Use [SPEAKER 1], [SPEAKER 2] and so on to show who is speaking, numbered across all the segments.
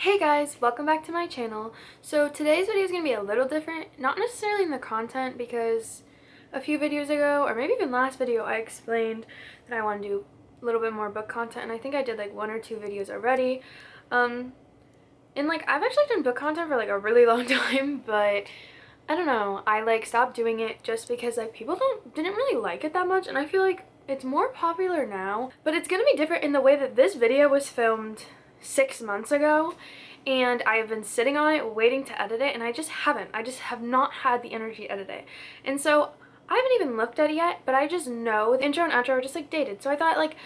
[SPEAKER 1] Hey guys, welcome back to my channel. So today's video is going to be a little different, not necessarily in the content because a few videos ago, or maybe even last video, I explained that I want to do a little bit more book content, and I think I did like one or two videos already. And like I've actually done book content for like a really long time, but I don't know, I like stopped doing it just because like people didn't really like it that much, and I feel like it's more popular now, but it's going to be different in the way that this video was filmed 6 months ago, and I have been sitting on it waiting to edit it, and I just have not had the energy to edit it. And so I haven't even looked at it yet, but I just know the intro and outro are just like dated. So I thought like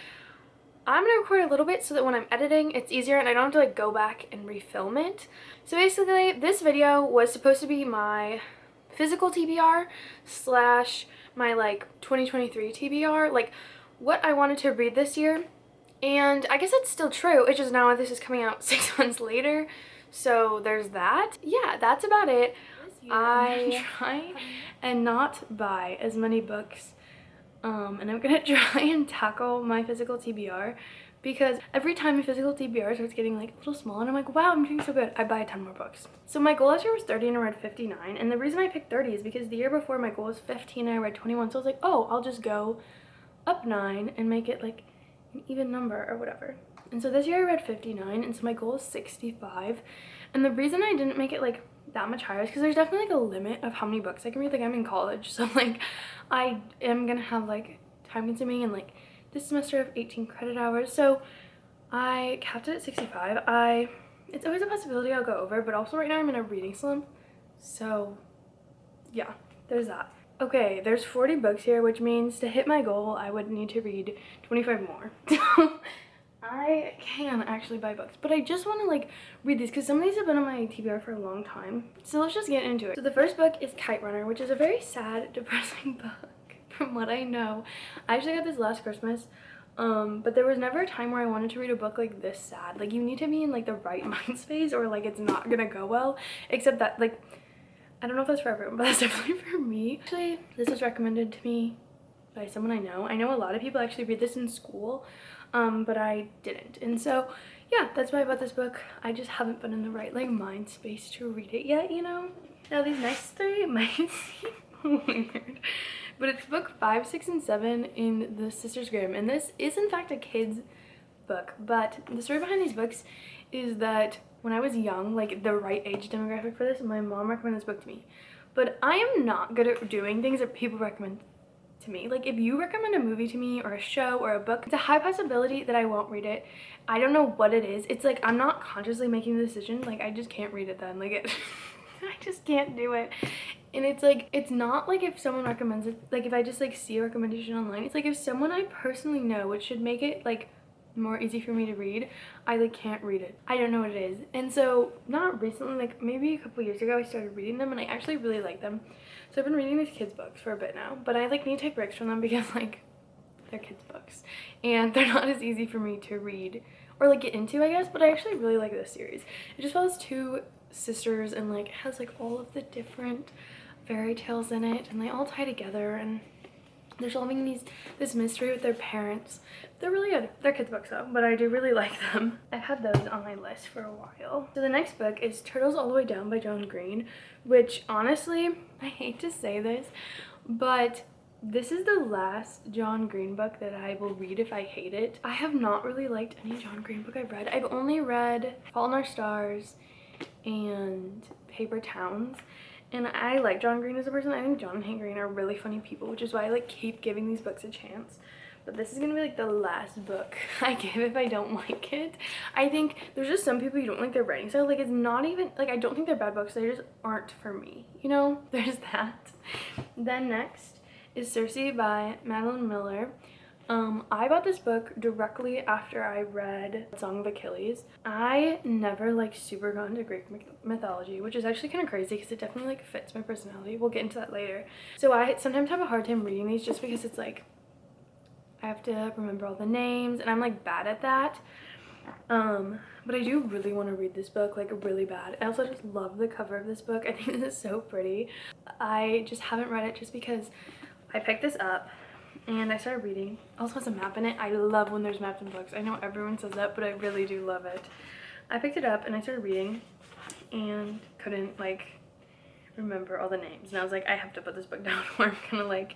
[SPEAKER 1] I'm gonna record a little bit so that when I'm editing it's easier and I don't have to like go back and refilm it. So basically this video was supposed to be my physical TBR slash my like 2023 TBR, like what I wanted to read this year. And I guess it's still true, it's just now this is coming out 6 months later, so there's that. Yeah, that's about it. I try and not buy as many books, and I'm gonna try and tackle my physical TBR, because every time my physical TBR starts getting like a little small and I'm like, wow, I'm doing so good, I buy a ton more books. So my goal last year was 30 and I read 59, and the reason I picked 30 is because the year before my goal was 15 and I read 21, so I was like, oh, I'll just go up 9 and make it like an even number or whatever. And so this year I read 59, and so my goal is 65. And the reason I didn't make it like that much higher is because there's definitely like a limit of how many books I can read. Like I'm in college, so like I am gonna have like time consuming, and like this semester I have 18 credit hours, so I capped it at 65. It's always a possibility I'll go over, but also right now I'm in a reading slump, so yeah, there's that. Okay, there's 40 books here, which means to hit my goal, I would need to read 25 more. I can actually buy books, but I just want to like read these because some of these have been on my TBR for a long time. So let's just get into it. So the first book is Kite Runner, which is a very sad, depressing book from what I know. I actually got this last Christmas, but there was never a time where I wanted to read a book like this sad. Like you need to be in like the right mind space or like it's not gonna go well, except that like I don't know if that's for everyone, but that's definitely for me. Actually, this was recommended to me by someone I know. I know a lot of people actually read this in school, but I didn't. And so, yeah, that's why I bought this book. I just haven't been in the right, like, mind space to read it yet, you know? Now, these next three might seem weird, but it's book 5, 6, and 7 in the Sisters Grimm. And this is, in fact, a kid's book, but the story behind these books is that when I was young, like the right age demographic for this, my mom recommended this book to me. But I am not good at doing things that people recommend to me. Like if you recommend a movie to me or a show or a book, it's a high possibility that I won't read it. I don't know what it is. It's like I'm not consciously making the decision. Like I just can't read it then. Like it I just can't do it. And it's like, it's not like if someone recommends it, like if I just like see a recommendation online, it's like if someone I personally know, which should make it like more easy for me to read, I like can't read it. I don't know what it is. And so not recently, like maybe a couple years ago, I started reading them and I actually really like them. So I've been reading these kids books for a bit now, but I like need to take breaks from them because like they're kids books and they're not as easy for me to read or like get into, I guess. But I actually really like this series. It just follows two sisters and like has like all of the different fairy tales in it, and they all tie together, and they're solving this mystery with their parents. They're really good. They're kids books though, but I do really like them. I've had those on my list for a while. So the next book is Turtles All the Way Down by John Green, which honestly, I hate to say this, but this is the last John Green book that I will read if I hate it. I have not really liked any John Green book I've read. I've only read Fault in Our Stars and Paper Towns. And I like John Green as a person. I think John and Hank Green are really funny people, which is why I like keep giving these books a chance. But this is gonna be like the last book I give if I don't like it. I think there's just some people you don't like their writing style. Like it's not even, like I don't think they're bad books, they just aren't for me. You know, there's that. Then next is Circe by Madeline Miller. I bought this book directly after I read Song of Achilles. I never like super got into Greek mythology, which is actually kind of crazy because it definitely like fits my personality. We'll get into that later. So I sometimes have a hard time reading these just because it's like I have to remember all the names and I'm like bad at that. But I do really want to read this book like really bad. I also just love the cover of this book. I think this is so pretty. I just haven't read it just because I picked this up and I started reading. It also has a map in it. I love when there's maps in books. I know everyone says that, but I really do love it. I picked it up and I started reading and couldn't like remember all the names, and I was like, I have to put this book down or I'm gonna like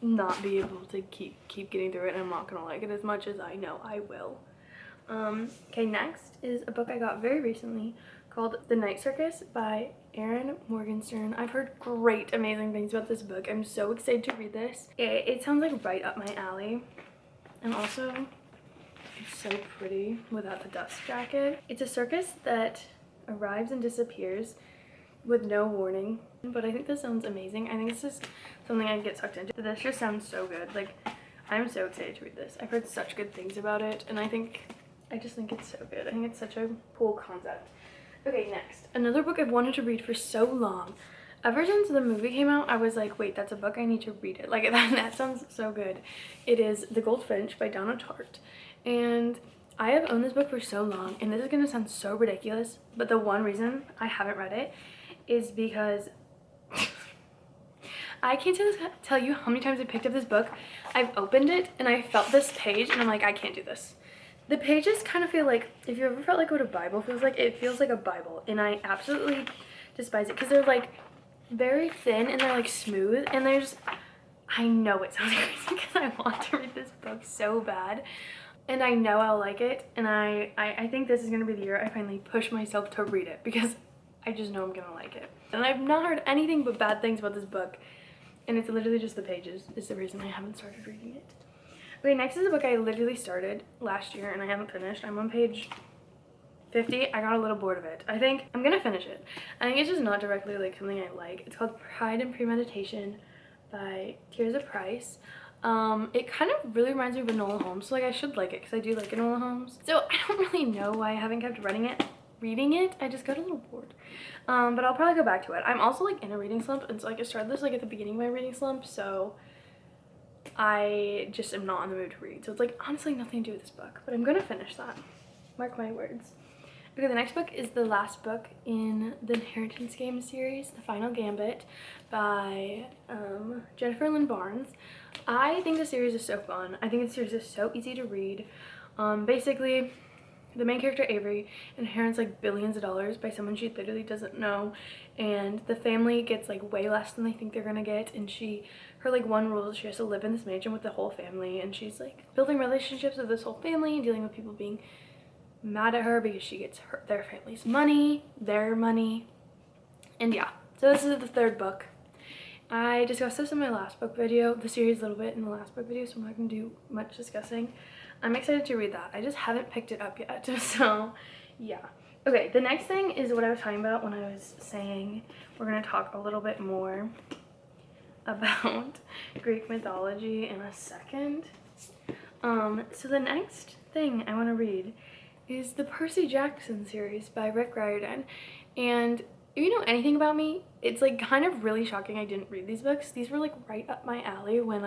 [SPEAKER 1] not be able to keep getting through it, and I'm not gonna like it as much as I know I will. Okay, next is a book I got very recently called The Night Circus by Erin Morgenstern. I've heard great, amazing things about this book. I'm so excited to read this. It sounds like right up my alley, and also it's so pretty without the dust jacket. It's a circus that arrives and disappears with no warning, but I think this sounds amazing. I think this is something I'd get sucked into. This just sounds so good. Like, I'm so excited to read this. I've heard such good things about it, and I just think it's so good. I think it's such a cool concept. Okay, next, another book I've wanted to read for so long. Ever since the movie came out, I was like, wait, that's a book, I need to read it. Like, that sounds so good. It is The Goldfinch by Donna Tartt, and I have owned this book for so long, and this is gonna sound so ridiculous, but the one reason I haven't read it is because I can't tell you how many times I picked up this book. I've opened it and I felt this page and I'm like, I can't do this. The pages kind of feel like, if you ever felt like what a Bible feels like, it feels like a Bible, and I absolutely despise it because they're like very thin and they're like smooth, and they're just, I know it sounds crazy because I want to read this book so bad, and I know I'll like it, and I think this is gonna be the year I finally push myself to read it because I just know I'm gonna like it. And I've not heard anything but bad things about this book, and it's literally just the pages is the reason I haven't started reading it. Okay, next is a book I literally started last year and I haven't finished. I'm on page 50. I got a little bored of it. I think I'm gonna finish it. I think it's just not directly like something I like. It's called Pride and Premeditation by Tirzah Price. It kind of really reminds me of Enola Holmes, so like I should like it because I do like Enola Holmes. So I don't really know why I haven't kept reading it. I just got a little bored, but I'll probably go back to it. I'm also like in a reading slump, and so like I started this like at the beginning of my reading slump, so I just am not in the mood to read. So it's like honestly nothing to do with this book, but I'm gonna finish that, mark my words. Okay, the next book is the last book in the Inheritance Game series, The Final Gambit by Jennifer Lynn Barnes. I think the series is so fun. I think the series is so easy to read. Basically, the main character Avery inherits like billions of dollars by someone she literally doesn't know, and the family gets like way less than they think they're gonna get, and her like one rule is she has to live in this mansion with the whole family, and she's like building relationships with this whole family and dealing with people being mad at her because she gets their family's money, their money, and yeah. So this is the third book. I discussed this in my last book video, the series a little bit in the last book video, so I'm not gonna do much discussing. I'm excited to read that. I just haven't picked it up yet, so yeah. Okay, the next thing is what I was talking about when I was saying we're gonna talk a little bit more about Greek mythology in a second. So the next thing I want to read is the Percy Jackson series by Rick Riordan, and if you know anything about me, it's like kind of really shocking I didn't read these books. These were like right up my alley when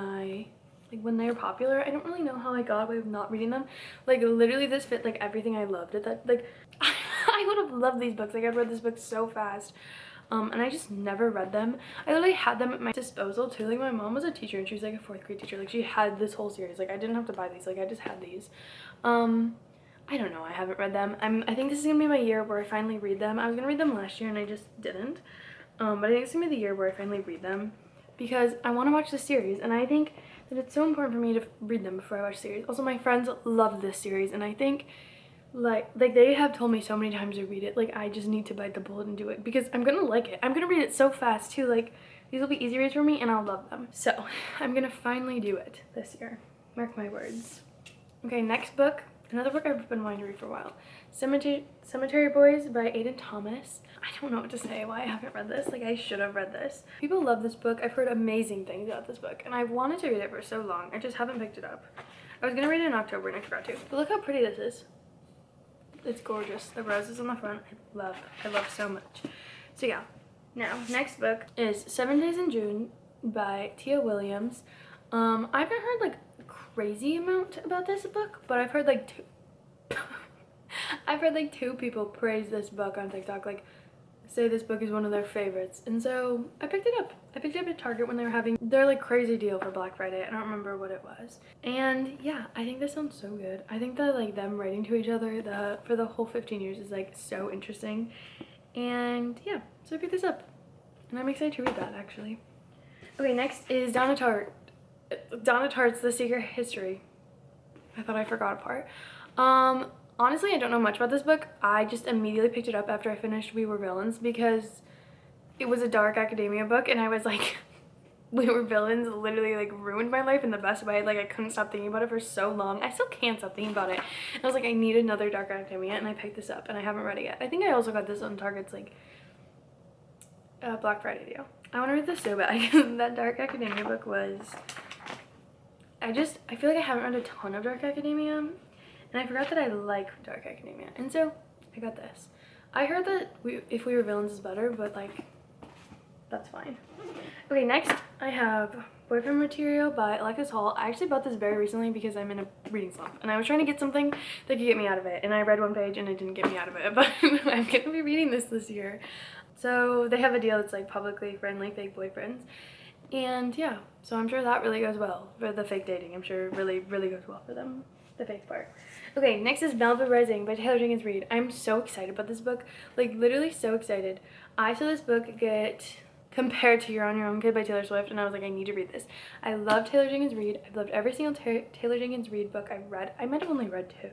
[SPEAKER 1] they were popular. I don't really know how I got away with not reading them. Like literally this fit like everything I loved at that, like I would have loved these books. Like I've read this book so fast, and I just never read them. I literally had them at my disposal too. Like my mom was a teacher and she was like a 4th grade teacher. Like she had this whole series. Like I didn't have to buy these, like I just had these. I don't know, I haven't read them. I think this is gonna be my year where I finally read them. I was gonna read them last year and I just didn't, but I think it's gonna be the year where I finally read them because I want to watch the series, and I think that it's so important for me to read them before I watch the series. Also, my friends love this series, and I think like they have told me so many times to read it. Like I just need to bite the bullet and do it because I'm gonna like it. I'm gonna read it so fast too. Like these will be easy reads for me and I'll love them. So I'm gonna finally do it this year, mark my words. Okay, next book, another book I've been wanting to read for a while, Cemetery Boys by Aiden Thomas. I don't know what to say why I haven't read this. Like I should have read this. People love this book. I've heard amazing things about this book and I've wanted to read it for so long. I just haven't picked it up. I was gonna read it in October and I forgot to. But look how pretty this is. It's gorgeous. The roses on the front I love so much. So yeah, now next book is 7 Days in June by Tia Williams. I haven't heard like a crazy amount about this book, but I've heard like two people praise this book on TikTok like say this book is one of their favorites, and so I picked it up. I picked it up at Target when they were having their like crazy deal for Black Friday. I don't remember what it was. And yeah, I think this sounds so good. I think that like them writing to each other for the whole 15 years is like so interesting. And yeah, so I picked this up, and I'm excited to read that actually. Okay, next is Donna Tartt's The Secret History. I thought I forgot a part. Honestly, I don't know much about this book. I just immediately picked it up after I finished We Were Villains because it was a dark academia book, and I was like, We Were Villains literally like ruined my life in the best way. Like I couldn't stop thinking about it for so long. I still can't stop thinking about it. And I was like, I need another dark academia, and I picked this up, and I haven't read it yet. I think I also got this on Target's like Black Friday deal. I want to read this so bad. That dark academia book was, I feel like I haven't read a ton of dark academia, and I forgot that I like dark academia, and so I got this. I heard that If We Were Villains is better, but like, that's fine. Okay, next I have Boyfriend Material by Alexis Hall. I actually bought this very recently because I'm in a reading slump, and I was trying to get something that could get me out of it, and I read one page and it didn't get me out of it, but I'm gonna be reading this year. So they have a deal that's like publicly friendly fake boyfriends, and yeah, so I'm sure that really goes well for the fake dating. I'm sure it really goes well for them, the fake part. Okay, next is Malibu Rising by Taylor Jenkins Reid. I'm so excited about this book, like literally so excited. I saw this book get compared to You're on Your Own Kid by Taylor Swift, and I was like, I need to read this. I love Taylor Jenkins Reid. I've loved every single Taylor Jenkins Reid book I've read. I might have only read 2.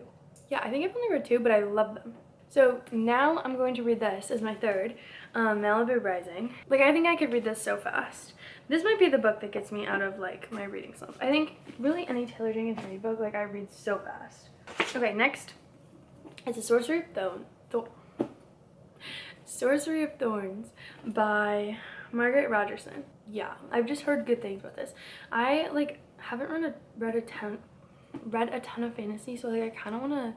[SPEAKER 1] Yeah, I think I've only read 2, but I love them. So now I'm going to read this as my third, Malibu Rising. Like, I think I could read this so fast. This might be the book that gets me out of like my reading slump. I think really any Taylor Jenkins Reid book, like I read so fast. Okay, next is The Sorcery of Thorns by Margaret Rogerson. Yeah, I've just heard good things about this. I like haven't read a ton of fantasy, so like I kind of want to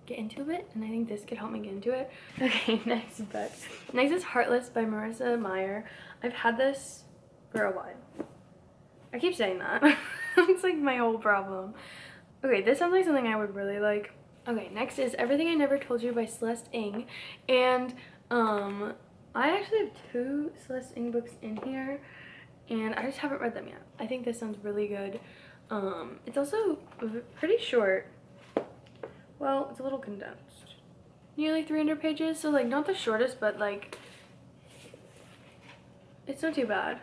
[SPEAKER 1] get into it, and I think this could help me get into it. Okay, next book. Next is Heartless by Marissa Meyer. I've had this for a while. I keep saying that. It's like my whole problem. Okay, this sounds like something I would really like. Okay, next is Everything I Never Told You by Celeste Ng, and I actually have 2 Celeste Ng books in here, and I just haven't read them yet. I think this sounds really good. It's also pretty short. Well, it's a little condensed. Nearly 300 pages, so like not the shortest, but like it's not too bad.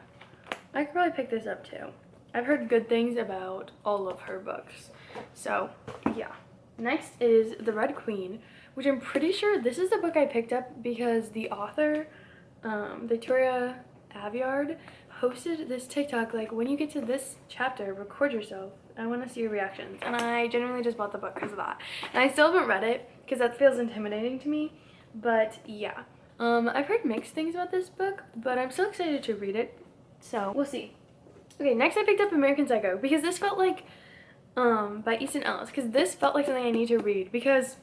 [SPEAKER 1] I could probably pick this up too. I've heard good things about all of her books, so yeah. Next is The Red Queen, which I'm pretty sure this is the book I picked up because the author, Victoria Aveyard, posted this TikTok like, when you get to this chapter, record yourself. I want to see your reactions. And I genuinely just bought the book because of that. And I still haven't read it because that feels intimidating to me. But yeah. I've heard mixed things about this book, but I'm so excited to read it. So we'll see. Okay, next I picked up American Psycho because this felt like by Easton Ellis, because this felt like something I need to read because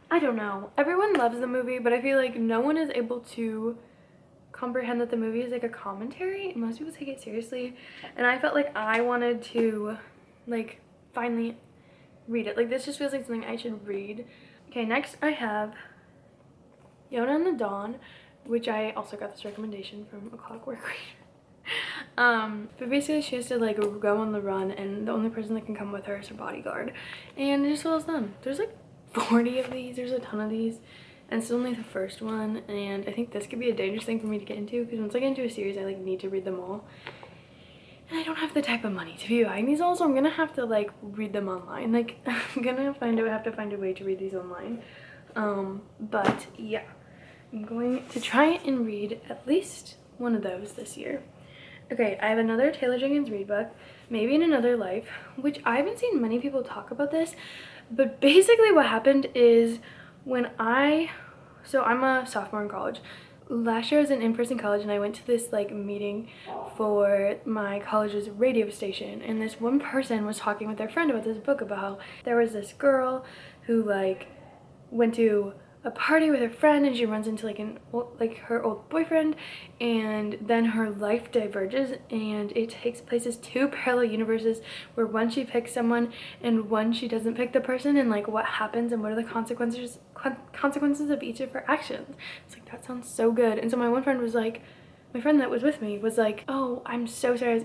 [SPEAKER 1] I don't know. Everyone loves the movie, but I feel like no one is able to comprehend that the movie is like a commentary, and most people take it seriously, and I felt like I wanted to like finally read it. Like this just feels like something I should read. Okay, next I have Yona and the Dawn, which I also got this recommendation from A Clockwork Reader. But basically she has to like go on the run, and the only person that can come with her is her bodyguard, and it just feels done. There's like 40 of these. There's a ton of these, and it's only the first one, and I think this could be a dangerous thing for me to get into because once I get into a series I like need to read them all, and I don't have the type of money to be buying these all, so I'm gonna have to like read them online. Like I'm gonna have to find a way to read these online. But yeah, I'm going to try and read at least one of those this year. Okay, I have another Taylor Jenkins Reid book, Maybe in Another Life, which I haven't seen many people talk about this, but basically what happened is when so I'm a sophomore in college. Last year I was in in-person college, and I went to this like meeting for my college's radio station, and this one person was talking with their friend about this book about how there was this girl who like went to a party with her friend, and she runs into like her old boyfriend, and then her life diverges, and it takes place as 2 parallel universes where one she picks someone and one she doesn't pick the person, and like what happens and what are the consequences consequences of each of her actions. It's like, that sounds so good. And so my one friend was like, my friend that was with me was like, oh, I'm so sorry I was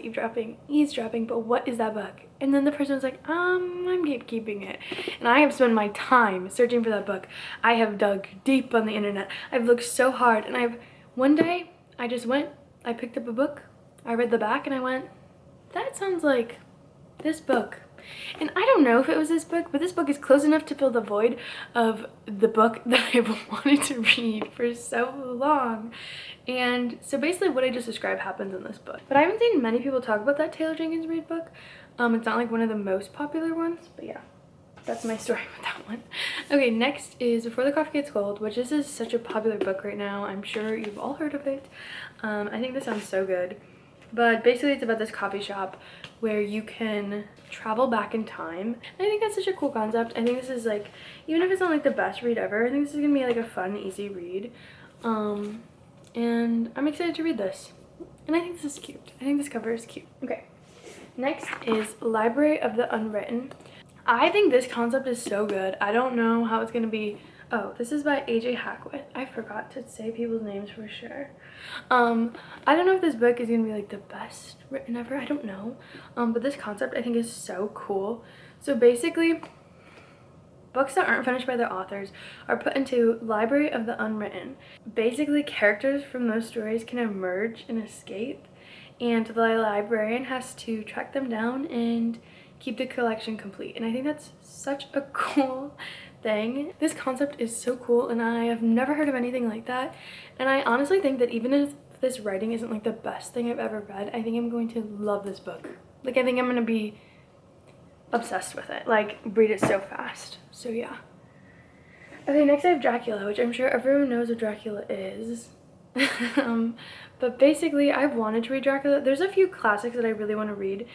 [SPEAKER 1] eavesdropping, but what is that book? And then the person was like, I'm keeping it. And I have spent my time searching for that book. I have dug deep on the internet. I've looked so hard, and one day I just went, I picked up a book, I read the back, and I went, that sounds like this book. And I don't know if it was this book, but this book is close enough to fill the void of the book that I've wanted to read for so long. And so basically what I just described happens in this book. But I haven't seen many people talk about that Taylor Jenkins Reid book. It's not like one of the most popular ones, but yeah, that's my story with that one. Okay, next is Before the Coffee Gets Cold, which this is such a popular book right now. I'm sure you've all heard of it. I think this sounds so good. But basically it's about this coffee shop where you can travel back in time. And I think that's such a cool concept. I think this is like, even if it's not like the best read ever, I think this is gonna be like a fun, easy read. And I'm excited to read this. And I think this is cute. I think this cover is cute. Okay, next is Library of the Unwritten. I think this concept is so good. I don't know how it's gonna be. Oh, this is by AJ Hackwith. I forgot to say people's names for sure. I don't know if this book is gonna be like the best written ever. I don't know. But this concept I think is so cool. So basically, books that aren't finished by their authors are put into Library of the Unwritten. Basically, characters from those stories can emerge and escape, and the librarian has to track them down and keep the collection complete. And I think that's such a cool thing. This concept is so cool, and I have never heard of anything like that. And I honestly think that even if this writing isn't like the best thing I've ever read, I think I'm going to love this book. Like, I think I'm gonna be obsessed with it, like read it so fast. So yeah. Okay, next I have Dracula, which I'm sure everyone knows what Dracula is. But basically I've wanted to read Dracula. There's a few classics that I really want to read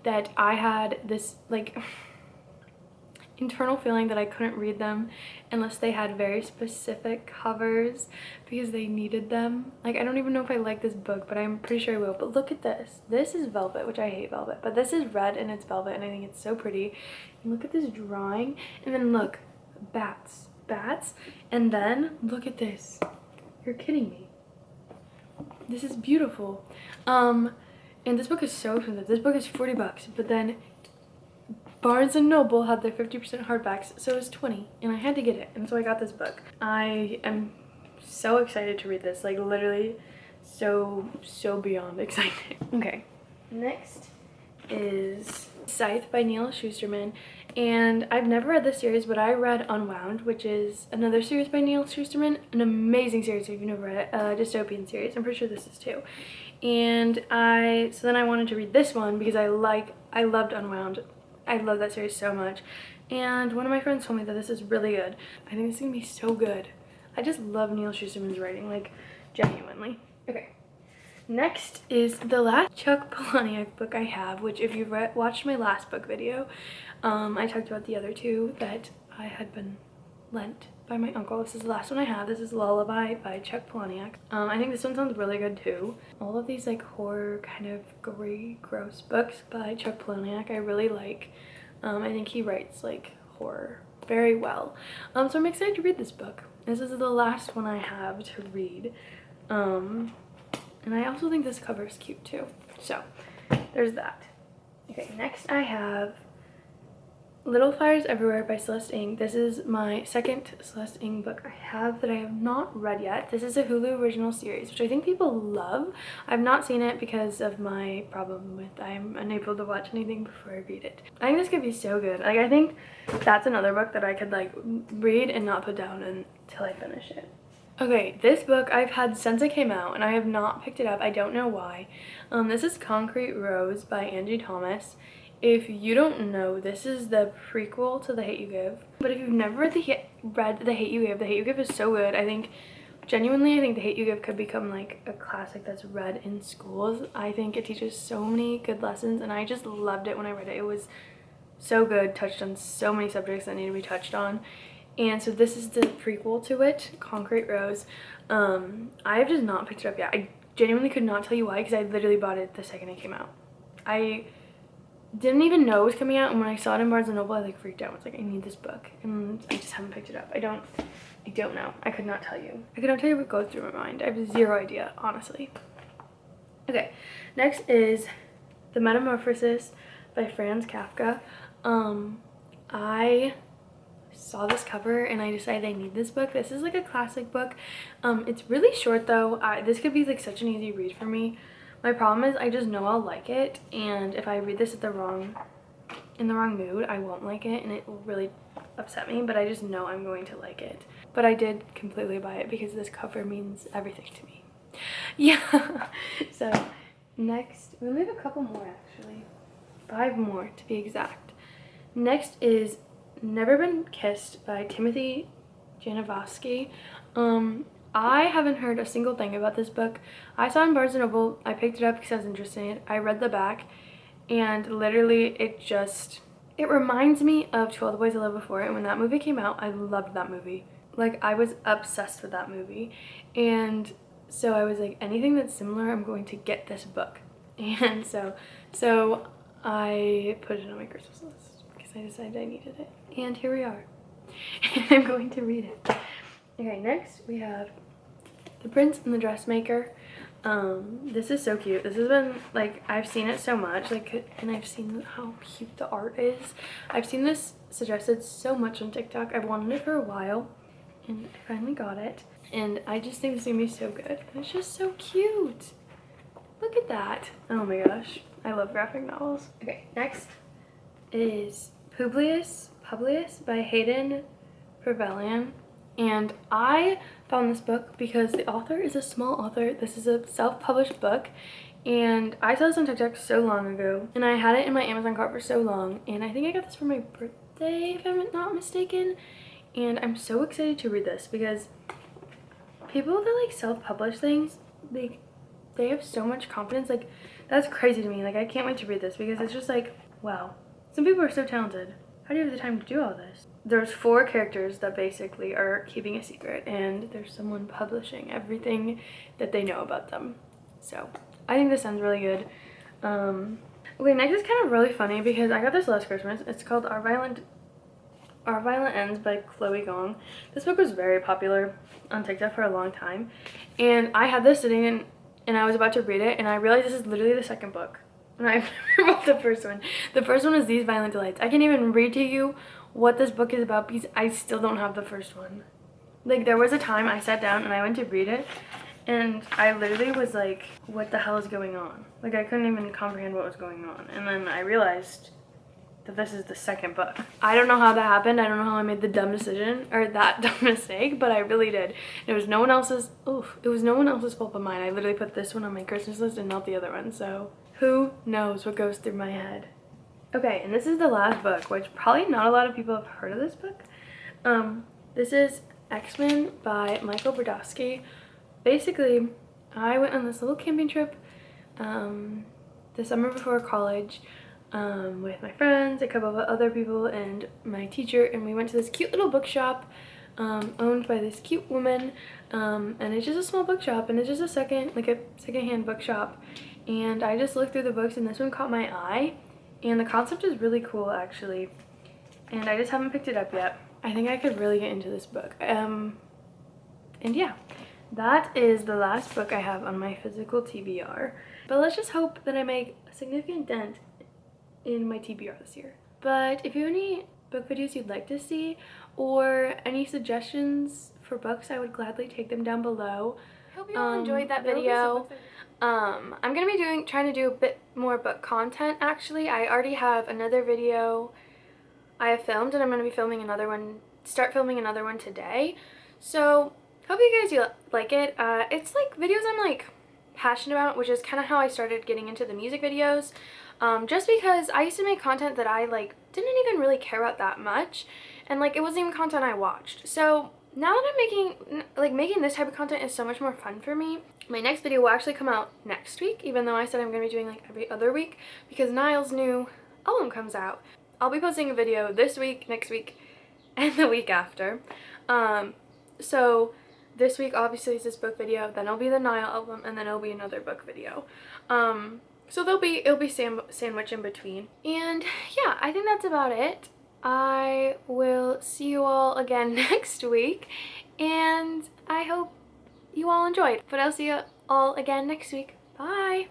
[SPEAKER 1] that I had this like internal feeling that I couldn't read them unless they had very specific covers because they needed them. Like, I don't even know if I like this book, but I'm pretty sure I will. But look at this. This is velvet, which I hate velvet, but this is red and it's velvet, and I think it's so pretty. And look at this drawing, and then look, bats, and then look at this. You're kidding me. This is beautiful. And this book is so expensive. This book is 40 bucks, but then Barnes & Noble had their 50% hardbacks, so it was 20, and I had to get it, and so I got this book. I am so excited to read this, like literally so beyond excited. Okay, next is Scythe by Neal Shusterman, and I've never read this series, but I read Unwound, which is another series by Neal Shusterman, an amazing series if you've never read it, a dystopian series. I'm pretty sure this is too. And so then I wanted to read this one because I loved Unwound. I love that series so much, and one of my friends told me that this is really good. I think this is gonna be so good. I just love Neal Shusterman's writing, like, genuinely. Okay, next is the last Chuck Palahniuk book I have, which if you've watched my last book video, I talked about the other two that I had been lent by my uncle. This is the last one I have. This is Lullaby by Chuck Palahniuk. I think this one sounds really good too. All of these like horror kind of gory, gross books by Chuck Palahniuk I really like. I think he writes like horror very well. So I'm excited to read this book. This is the last one I have to read. And I also think this cover is cute too. So there's that. Okay, next I have Little Fires Everywhere by Celeste Ng. This is my second Celeste Ng book I have that I have not read yet. This is a Hulu original series, which I think people love. I've not seen it because of my problem with I'm unable to watch anything before I read it. I think this could be so good. Like, I think that's another book that I could like read and not put down until I finish it. Okay, this book I've had since it came out and I have not picked it up. I don't know why. This is Concrete Rose by Angie Thomas. If you don't know, this is the prequel to The Hate You Give. But if you've never read The Hate You Give, The Hate You Give is so good. I think, genuinely, I think The Hate You Give could become like a classic that's read in schools. I think it teaches so many good lessons, and I just loved it when I read it. It was so good, touched on so many subjects that need to be touched on. And so this is the prequel to it, Concrete Rose. I have just not picked it up yet. I genuinely could not tell you why, because I literally bought it the second it came out. I didn't even know it was coming out, and when I saw it in Barnes & Noble, I like freaked out. I was like, I need this book, and I just haven't picked it up. I don't I don't know. I could not tell you. I could not tell you what goes through my mind. I have zero idea, honestly. Okay, next is The Metamorphosis by Franz Kafka. I saw this cover and I decided I need this book. This is like a classic book. It's really short though. This could be like such an easy read for me. My problem is I just know I'll like it, and if I read this in the wrong mood, I won't like it and it will really upset me, but I just know I'm going to like it. But I did completely buy it because this cover means everything to me. Yeah. So next, we have a couple more actually. 5 more to be exact. Next is Never Been Kissed by Timothy Janovsky. I haven't heard a single thing about this book. I saw it in Barnes & Noble. I picked it up because I was interested in it. I read the back, and literally it reminds me of 12 the Boys I Loved Before, and when that movie came out, I loved that movie. Like, I was obsessed with that movie, and so I was like, anything that's similar, I'm going to get this book. And so I put it on my Christmas list because I decided I needed it. And here we are. And I'm going to read it. Okay, next we have The Prince and the Dressmaker. This is so cute. This has been, like, I've seen it so much, like, and I've seen how cute the art is. I've seen this suggested so much on TikTok. I've wanted it for a while, and I finally got it. And I just think this is gonna be so good. And it's just so cute. Look at that. Oh my gosh. I love graphic novels. Okay, next is Publius by Hayden Trevelyan. And I found this book because the author is a small author. This is a self-published book, and I saw this on TikTok so long ago, and I had it in my Amazon cart for so long, and I think I got this for my birthday if I'm not mistaken. And I'm so excited to read this because people that like self-publish things, they have so much confidence. Like, that's crazy to me. Like, I can't wait to read this because it's just like, wow, some people are so talented. How do you have the time to do all this? There's 4 characters that basically are keeping a secret, and there's someone publishing everything that they know about them. So I think this sounds really good. Okay, next is kind of really funny because I got this last Christmas. It's called Our Violent Ends by Chloe Gong. This book was very popular on TikTok for a long time, and I had this sitting in, and I was about to read it, and I realized this is literally the second book. And I've never read the first one. The first one is These Violent Delights. I can't even read to you what this book is about because I still don't have the first one. Like, there was a time I sat down and I went to read it, and I literally was like, what the hell is going on? Like, I couldn't even comprehend what was going on. And then I realized that this is the second book. I don't know how that happened. I don't know how I made the dumb decision or that dumb mistake, but I really did. It was no one else's fault but mine. I literally put this one on my Christmas list and not the other one, so who knows what goes through my head. Okay, and this is the last book, which probably not a lot of people have heard of this book. This is X-Men by Michael Brodowski. Basically, I went on this little camping trip the summer before college with my friends, a couple of other people, and my teacher, and we went to this cute little bookshop owned by this cute woman, and it's just a small bookshop, and it's just a secondhand bookshop, and I just looked through the books, and this one caught my eye, and the concept is really cool actually, and I just haven't picked it up yet. I think I could really get into this book. And yeah, that is the last book I have on my physical TBR. But let's just hope that I make a significant dent in my TBR this year. But if you have any book videos you'd like to see or any suggestions for books, I would gladly take them down below. I hope you all enjoyed that video. I'm gonna be trying to do a bit more book content actually. I already have another video I have filmed, and I'm gonna be start filming another one today. So hope you guys like it. It's like videos I'm like passionate about, which is kind of how I started getting into the music videos. Just because I used to make content that I like didn't even really care about that much, and like it wasn't even content I watched. So now that I'm making this type of content is so much more fun for me. My next video will actually come out next week, even though I said I'm going to be doing like every other week, because Niall's new album comes out. I'll be posting a video this week, next week, and the week after. So this week obviously is this book video, then it'll be the Niall album, and then it'll be another book video. So it'll be sandwiched in between. And yeah, I think that's about it. I will see you all again next week, and I hope you all enjoyed. But I'll see you all again next week. Bye!